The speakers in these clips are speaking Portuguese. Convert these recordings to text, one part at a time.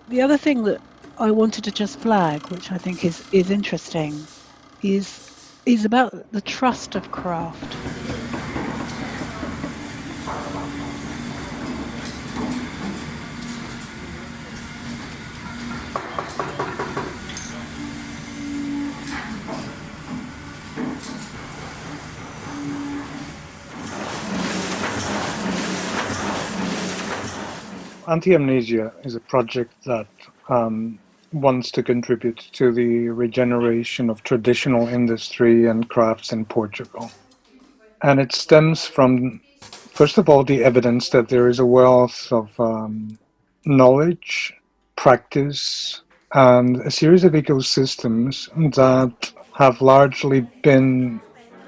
The other thing that I wanted to just flag, which I think is interesting, is about the trust of craft. Anti-Amnesia is a project that wants to contribute to the regeneration of traditional industry and crafts in Portugal. And it stems from, first of all, the evidence that there is a wealth of knowledge, practice, and a series of ecosystems that have largely been,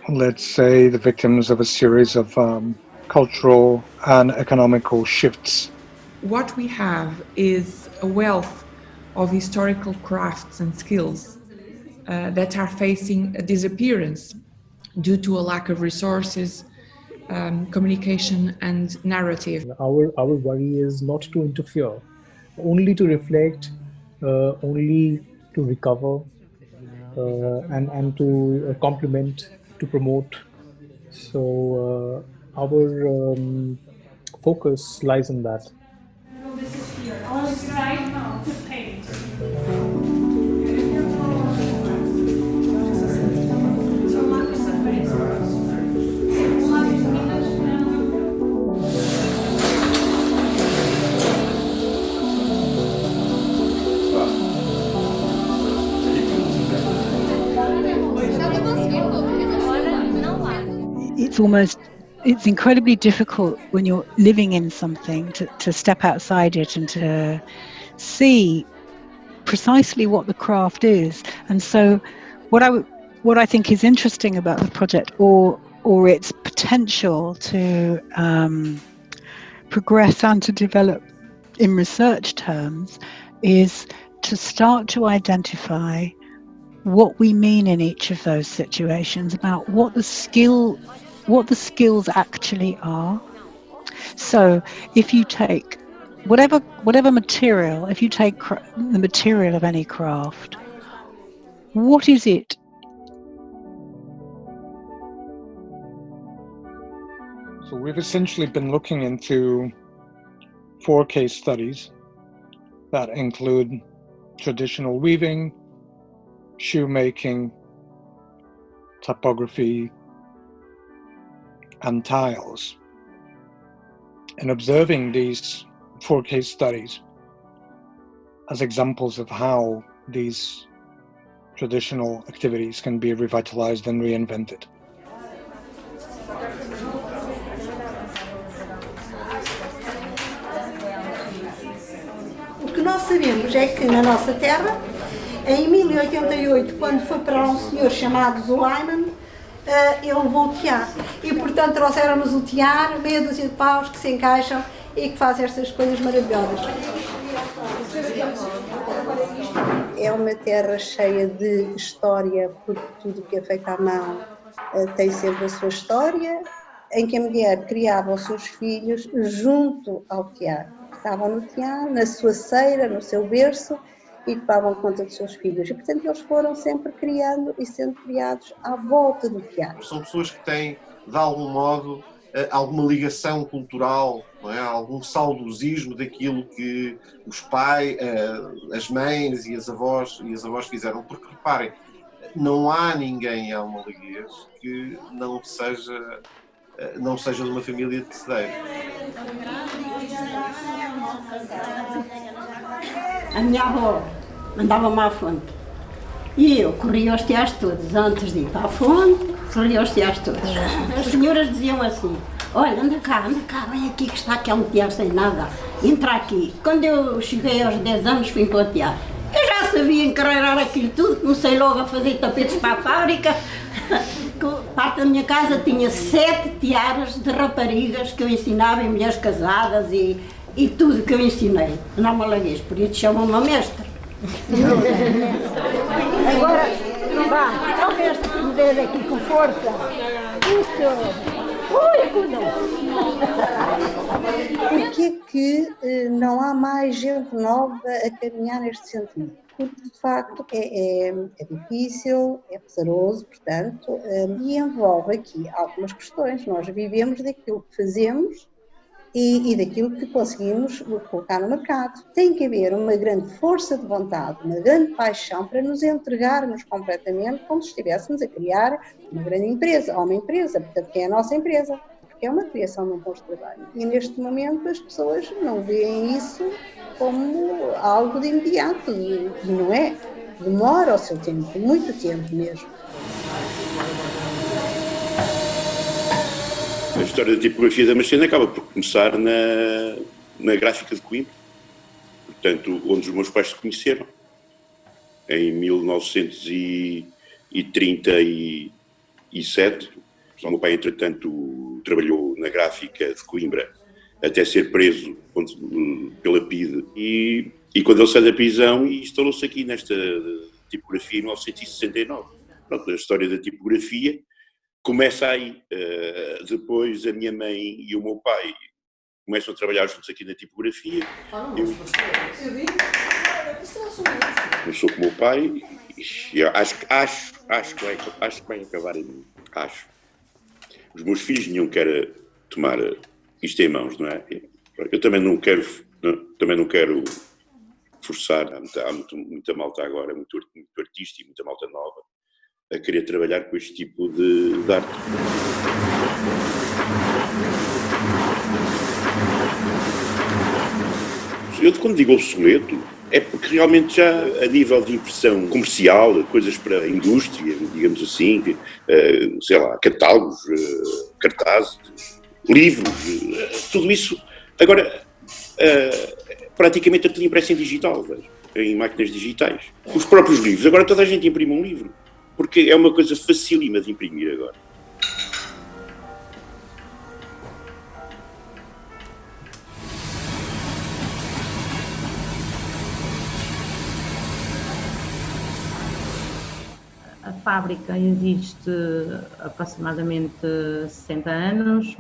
let's say, the victims of a series of cultural and economical shifts. What we have is a wealth of historical crafts and skills that are facing a disappearance due to a lack of resources, communication and narrative. Our worry is not to interfere, only to reflect, only to recover, and to complement, to promote. So our focus lies in that. It's incredibly difficult when you're living in something to step outside it and to see precisely what the craft is. And so what I think is interesting about the project or its potential to progress and to develop in research terms is to start to identify what we mean in each of those situations, about what the skills actually are. So if you take whatever material, if you take the material of any craft, what is it? So we've essentially been looking into 4 case studies that include traditional weaving, shoemaking, typography, and tiles. And observing these 4 case studies as examples of how these traditional activities can be revitalized and reinvented. O que nós sabemos é que na nossa terra, em 1088, quando foi para um senhor chamado Zulaiman, ele levou o tear. E, portanto, trouxeram-nos o tear, meia dúzia de paus que se encaixam e que fazem estas coisas maravilhosas. É uma terra cheia de história, porque tudo que é feito à mão tem sempre a sua história, em que a mulher criava os seus filhos junto ao tear. Estavam no tear, na sua ceira, no seu berço, e tomavam conta dos seus filhos. E, portanto, eles foram sempre criando e sendo criados à volta do teatro. São pessoas que têm, de algum modo, alguma ligação cultural, não é? Algum saudosismo daquilo que os pais, as mães e as avós fizeram. Porque, reparem, não há ninguém em Almalaguês que não seja de uma família de tecedeiros. A minha avó mandava-me à fonte e eu corria aos teares todos. Antes de ir para a fonte, corria aos teares todos. As senhoras diziam assim: olha, anda cá, vem aqui que está aqui, há um tear sem nada, entra aqui. Quando eu cheguei aos 10 anos fui para o tear. Eu já sabia encarreirar aquilo tudo, comecei logo a fazer tapetes para a fábrica. Parte da minha casa tinha 7 tiaras de raparigas que eu ensinava em mulheres casadas e tudo que eu ensinei no Almalaguês, por isso chamam-me a mestra. Agora, vá, toca este dedo aqui com força. Isso! Ui, cuidado! Porquê que não há mais gente nova a caminhar neste sentido? Porque, de facto, é difícil, é pesaroso, portanto, e envolve aqui algumas questões. Nós vivemos daquilo que fazemos e daquilo que conseguimos colocar no mercado. Tem que haver uma grande força de vontade, uma grande paixão para nos entregarmos completamente como se estivéssemos a criar uma grande empresa, ou uma empresa, portanto, que é a nossa empresa, porque é uma criação de um posto de trabalho. E neste momento as pessoas não veem isso como algo de imediato, e não é. Demora o seu tempo, muito tempo mesmo. A história da tipografia da Macena acaba por começar na gráfica de Coimbra, portanto, onde os meus pais se conheceram, em 1937. O meu pai, entretanto, trabalhou na gráfica de Coimbra até ser preso pela PIDE e quando ele sai da prisão instalou-se aqui nesta tipografia em 1969. Pronto, a história da tipografia começa aí. Depois a minha mãe e o meu pai começam a trabalhar juntos aqui na tipografia. Eu sou com o meu pai e acho que vai acabar em mim. Acho. Os meus filhos nenhum quer tomar isto em mãos, não é? Eu também não quero forçar. Há muita malta agora, muito artista e muita malta nova a querer trabalhar com este tipo de arte. Eu, quando digo obsoleto, é porque realmente já a nível de impressão comercial, coisas para a indústria, digamos assim, sei lá, catálogos, cartazes, livros, tudo isso, agora praticamente é tudo impresso em digital, em máquinas digitais. Os próprios livros, agora toda a gente imprime um livro. Porque é uma coisa facílima de imprimir agora. A fábrica existe aproximadamente 60 anos,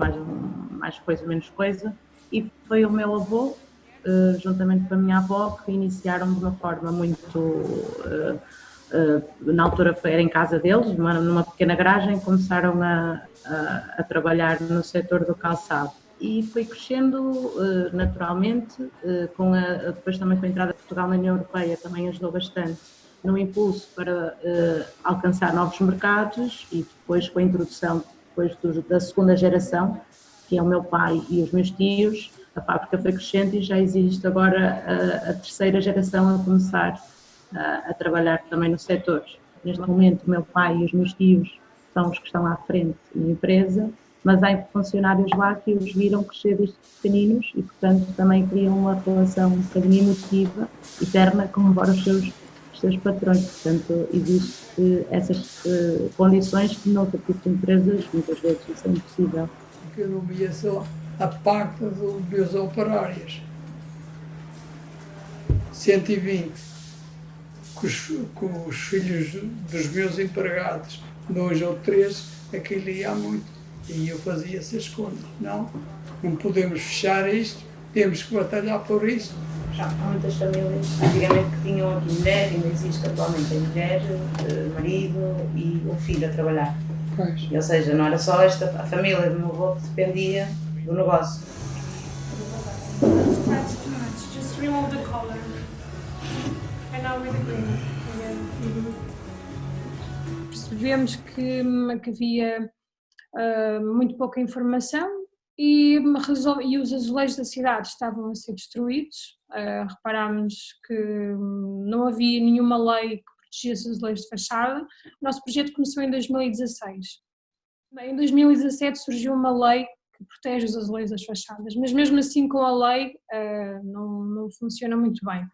mais coisa, menos coisa, e foi o meu avô, juntamente com a minha avó, que iniciaram de uma forma muito... na altura era em casa deles, numa pequena garagem, começaram a trabalhar no setor do calçado e foi crescendo naturalmente, depois também com a entrada de Portugal na União Europeia também ajudou bastante no impulso para alcançar novos mercados e depois com a introdução da segunda geração, que é o meu pai e os meus tios, a fábrica foi crescendo e já existe agora a terceira geração a começar a trabalhar também no setor. Neste momento, o meu pai e os meus tios são os que estão à frente da empresa, mas há funcionários lá que os viram crescer desde pequeninos e, portanto, também criam uma relação um bocadinho emotiva e terna com os seus patrões. Portanto, existem essas condições que noutro tipo de empresas muitas vezes isso é impossível. Que eu não via só a parte dos meus operários. 120. Com os filhos dos meus empregados, 2 ou 3, aquilo ia muito. E eu fazia essas contas. Não podemos fechar isto, temos que batalhar por isso. Já há muitas famílias, antigamente que tinham aqui mulher, ainda existe atualmente a mulher, marido e o filho a trabalhar. Pois. Ou seja, não era só a família do meu avô que dependia do negócio. Just remove the color. And now with the green. Percebemos que havia muito pouca informação e os azulejos da cidade estavam a ser destruídos. Reparámos que não havia nenhuma lei que protegesse os azulejos de fachada. O nosso projeto começou em 2016. Em 2017 surgiu uma lei que protege os azulejos das fachadas, mas mesmo assim com a lei não funciona muito bem,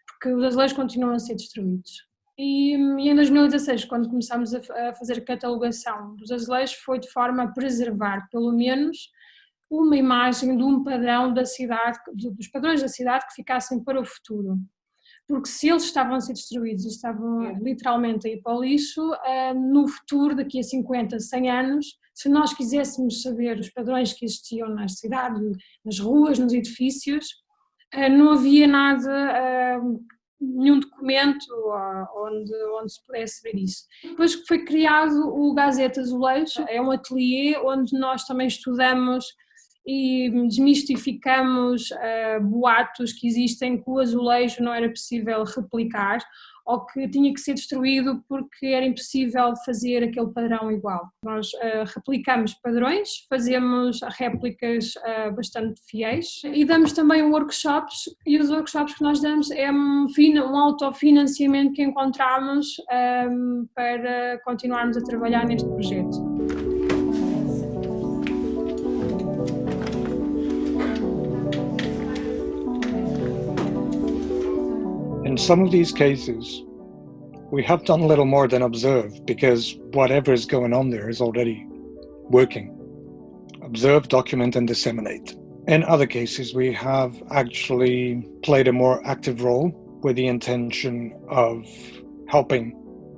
porque os azulejos continuam a ser destruídos. E em 2016, quando começámos a fazer a catalogação dos azulejos, foi de forma a preservar, pelo menos, uma imagem de um padrão da cidade, dos padrões da cidade que ficassem para o futuro. Porque se eles estavam a ser destruídos e estavam literalmente a ir para o lixo, no futuro, daqui a 50, 100 anos, se nós quiséssemos saber os padrões que existiam nas cidades, nas ruas, nos edifícios, não havia nada, nenhum documento onde se pudesse ver isso. Depois que foi criado o Gazeta Azulejo, é um ateliê onde nós também estudamos e desmistificamos boatos que existem que o azulejo não era possível replicar ou que tinha que ser destruído porque era impossível fazer aquele padrão igual. Nós replicamos padrões, fazemos réplicas bastante fiéis e damos também workshops, e os workshops que nós damos é um autofinanciamento que encontramos para continuarmos a trabalhar neste projeto. In some of these cases, we have done little more than observe because whatever is going on there is already working. Observe, document, and disseminate. In other cases, we have actually played a more active role with the intention of helping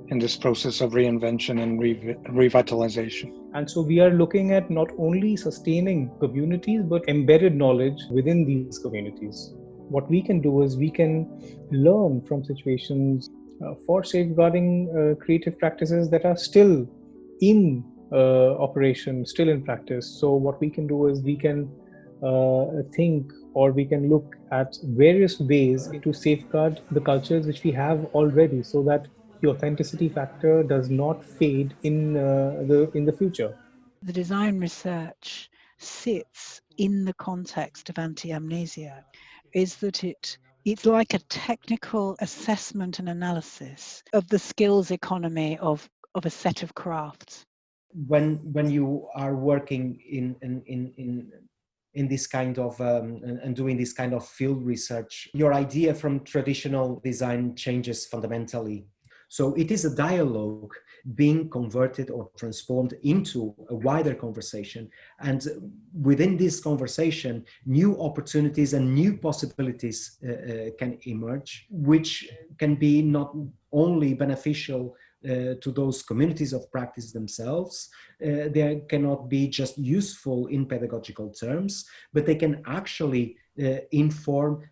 in this process of reinvention and revitalization. And so we are looking at not only sustaining communities, but embedded knowledge within these communities. What we can do is we can learn from situations for safeguarding creative practices that are still in operation, still in practice. So what we can do is we can think, or we can look at various ways to safeguard the cultures which we have already, so that the authenticity factor does not fade in the future. The design research sits in the context of anti-amnesia, is that it's like a technical assessment and analysis of the skills economy of a set of crafts. When you are working in this kind of and doing this kind of field research, your idea from traditional design changes fundamentally. So it is a dialogue being converted or transformed into a wider conversation. And within this conversation, new opportunities and new possibilities can emerge, which can be not only beneficial to those communities of practice themselves. They cannot be just useful in pedagogical terms, but they can actually inform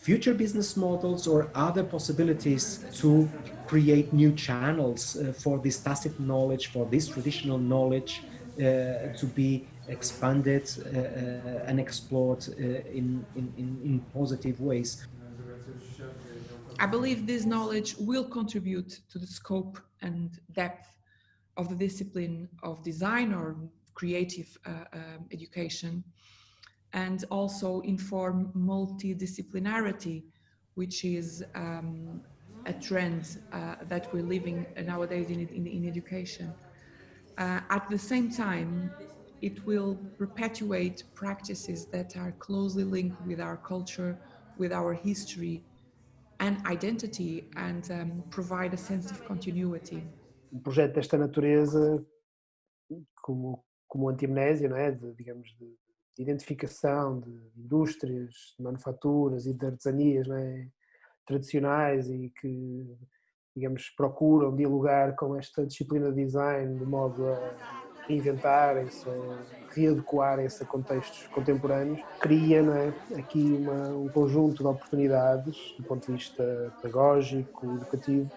future business models or other possibilities to create new channels for this tacit knowledge, for this traditional knowledge to be expanded and explored in positive ways. I believe this knowledge will contribute to the scope and depth of the discipline of design or creative education, and also inform multidisciplinarity, which is a trend that we're living nowadays in education. At the same time, it will perpetuate practices that are closely linked with our culture, with our history and identity, and provide a sense of continuity. Projeto desta natureza, como anti-amnésia, não é? Digamos, de identificação de indústrias, de manufaturas e de artesanias, não é? Tradicionais e que, digamos, procuram dialogar com esta disciplina de design de modo a reinventarem-se, readequarem-se a contextos contemporâneos, cria, não é, aqui um conjunto de oportunidades do ponto de vista pedagógico, educativo,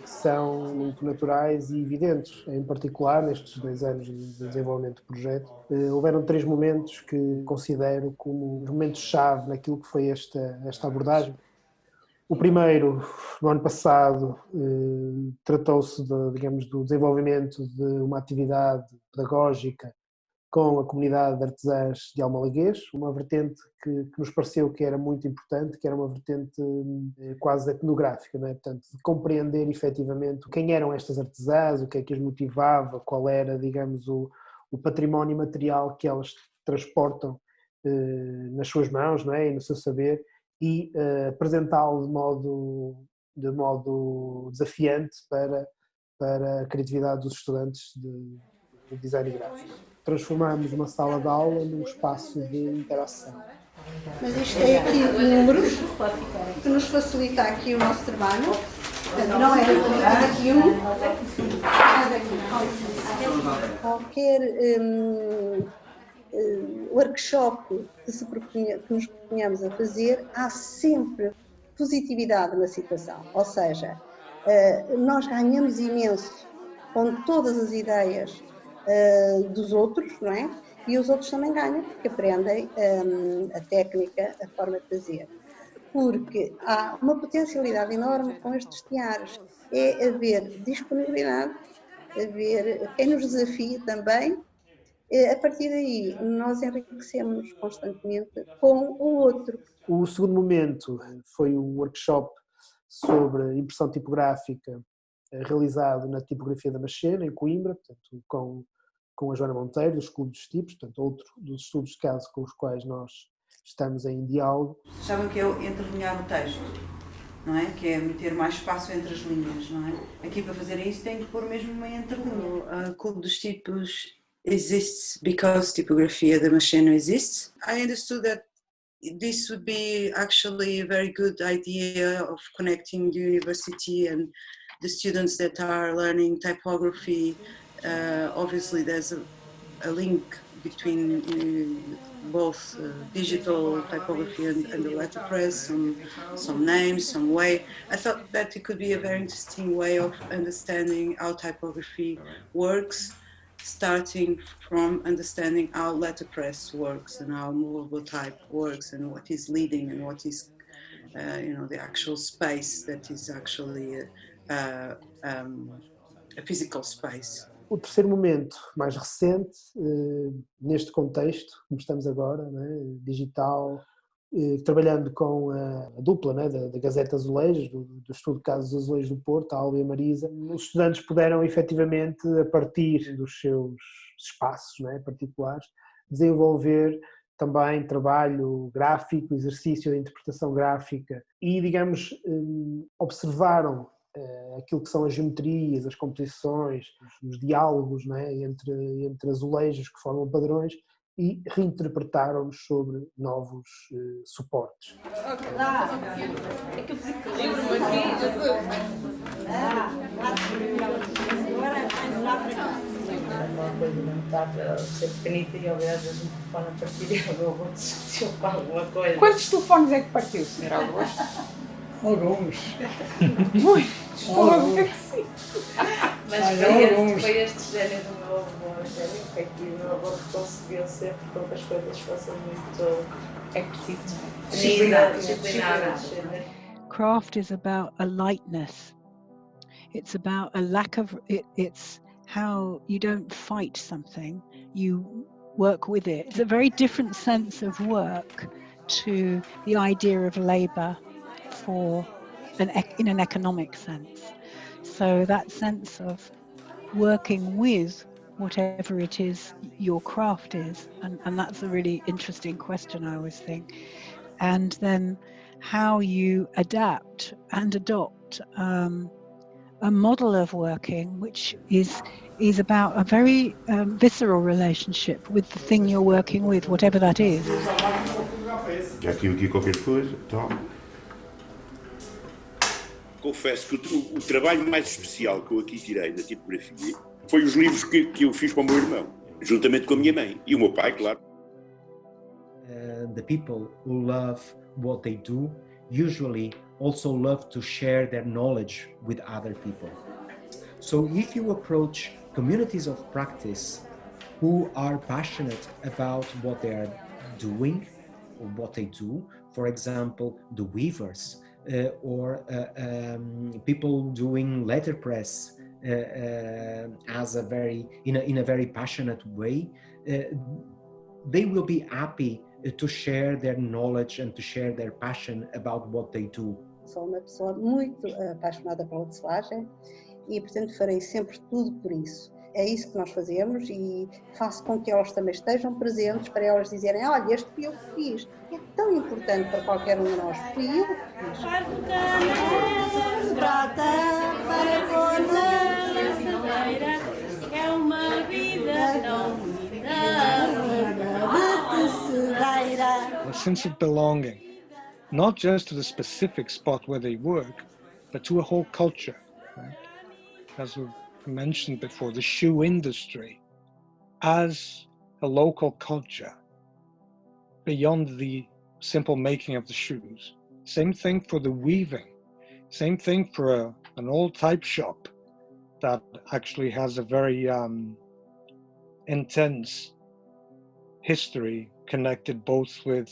que são muito naturais e evidentes. Em particular, nestes 2 anos de desenvolvimento do projeto, houveram 3 momentos que considero como momentos-chave naquilo que foi esta abordagem. O primeiro, no ano passado, tratou-se digamos, do desenvolvimento de uma atividade pedagógica com a comunidade de artesãs de Almalaguês, uma vertente que nos pareceu que era muito importante, que era uma vertente quase etnográfica, não é? Portanto, de compreender efetivamente quem eram estas artesãs, o que é que as motivava, qual era, digamos, o património material que elas transportam nas suas mãos, não é? E no seu saber, e apresentá-lo de modo desafiante para a criatividade dos estudantes de design gráfico. Transformamos uma sala de aula num espaço de interação. Mas isto é aqui números que nos facilita aqui o nosso trabalho. Não é daqui qualquer workshop que nos proponhamos a fazer, há sempre positividade na situação. Ou seja, nós ganhamos imenso com todas as ideias dos outros, não é? E os outros também ganham, porque aprendem a técnica, a forma de fazer. Porque há uma potencialidade enorme com estes diários. É haver disponibilidade, haver quem nos desafie também. A partir daí, nós enriquecemos constantemente com o outro. O segundo momento foi um workshop sobre impressão tipográfica realizado na Tipografia da Machena, em Coimbra, portanto, com a Joana Monteiro, dos Clubes dos Tipos, portanto, outro dos estudos de caso com os quais nós estamos em diálogo. Sabem que é entrelinhar o texto, não é? Que é meter mais espaço entre as linhas, não é? Aqui para fazer isso tem que pôr mesmo uma entrelinha. O Clube dos Tipos exists because Tipografia da Machena exists. I understood that this would be actually a very good idea of connecting the university and the students that are learning typography. Obviously there's a link between both digital typography and the letterpress, some names, some way. I thought that it could be a very interesting way of understanding how typography works, starting from understanding how letterpress works and how movable type works and what is leading and what is the actual space that is actually a physical space. O terceiro momento, mais recente, neste contexto, como estamos agora, né, digital, trabalhando com a dupla, né, da Gazeta Azulejos, do Estudo de Casos Azulejos do Porto, a Alba e a Marisa, os estudantes puderam efetivamente, a partir dos seus espaços, né, particulares, desenvolver também trabalho gráfico, exercício de interpretação gráfica e, digamos, observaram aquilo que são as geometrias, as composições, os diálogos, né, entre azulejos que formam padrões e reinterpretaram-nos sobre novos suportes. É que eu lembro-me uma coisa não está para ser pequenita e aliás a gente telefone a partir e eu vou discutir com alguma coisa. Quantos telefones é que partiu, Sr. Augusto? Alguns. Muitos, provavelmente sim. Mas foi este gênio do meu avô, gênio efetivo. O meu avô conseguiu sempre com que as coisas fossem muito. É preciso disciplinadas. Craft is about a lightness. It's about a lack of it's how you don't fight something, you work with it. It's a very different sense of work to the idea of labour in an economic sense. So that sense of working with whatever it is your craft is, and that's a really interesting question, I always think. And then how you adapt and adopt a model of working which is about a very visceral relationship with the thing you're working with, whatever that is. Já aqui qualquer coisa, toma. Confesso que o trabalho mais especial que eu aqui tirei na tipografia foi os livros que eu fiz para o meu irmão, juntamente com a minha mãe e o meu pai, claro. The people who love what they do usually also love to share their knowledge with other people. So if you approach communities of practice who are passionate about what they are doing or what they do, for example, the weavers, or people doing letterpress as in a very passionate way, they will be happy to share their knowledge and to share their passion about what they do. Sou uma pessoa muito apaixonada pela tecelagem e, portanto, farei sempre tudo por isso. É isso que nós fazemos e faço com que elas também estejam presentes para elas dizerem: olha, este fui eu que fiz. É tão importante para qualquer um de nós. Fui eu que fiz. É uma vida tão A sense of belonging, not just to the specific spot where they work, but to a whole culture. Right? As we mentioned before, the shoe industry as a local culture beyond the simple making of the shoes. Same thing for the weaving. Same thing for an old type shop that actually has a very intense history connected both with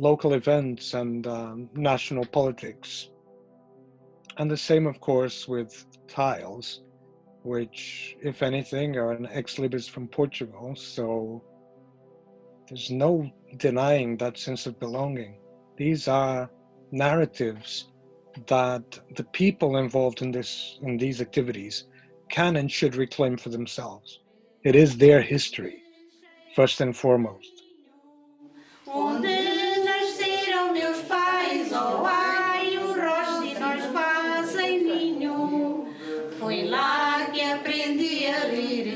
local events and national politics. And the same, of course, with tiles, which, if anything, are an ex-libris from Portugal. So there's no denying that sense of belonging. These are narratives that the people involved in these activities can and should reclaim for themselves. It is their history, first and foremost. Onde nasceram meus pais, oh ai, o rosto e nós fazem ninho. Foi lá que aprendi a rir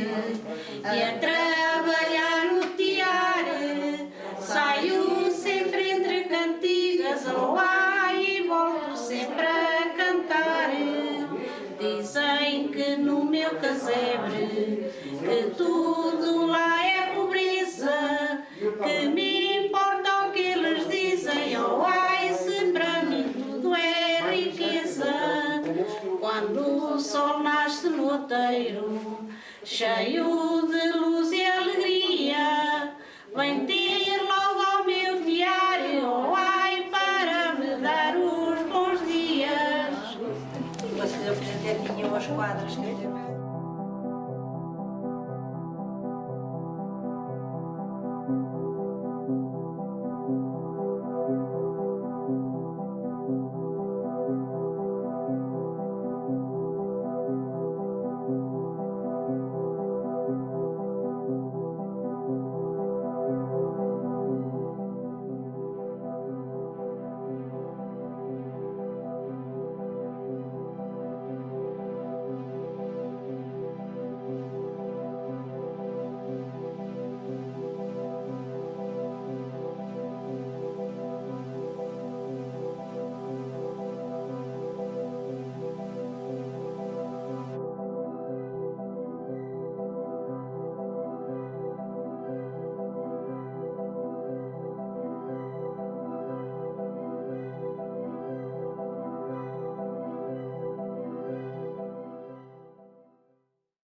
e a trabalhar no tear. Saio sempre entre cantigas, oh ai, e volto sempre a cantar. Dizem que no meu casebre, que tudo lá é pobreza, que me importa o que eles dizem, oh ai, se para mim tudo é riqueza. Quando o sol nasce no outeiro, cheio de luz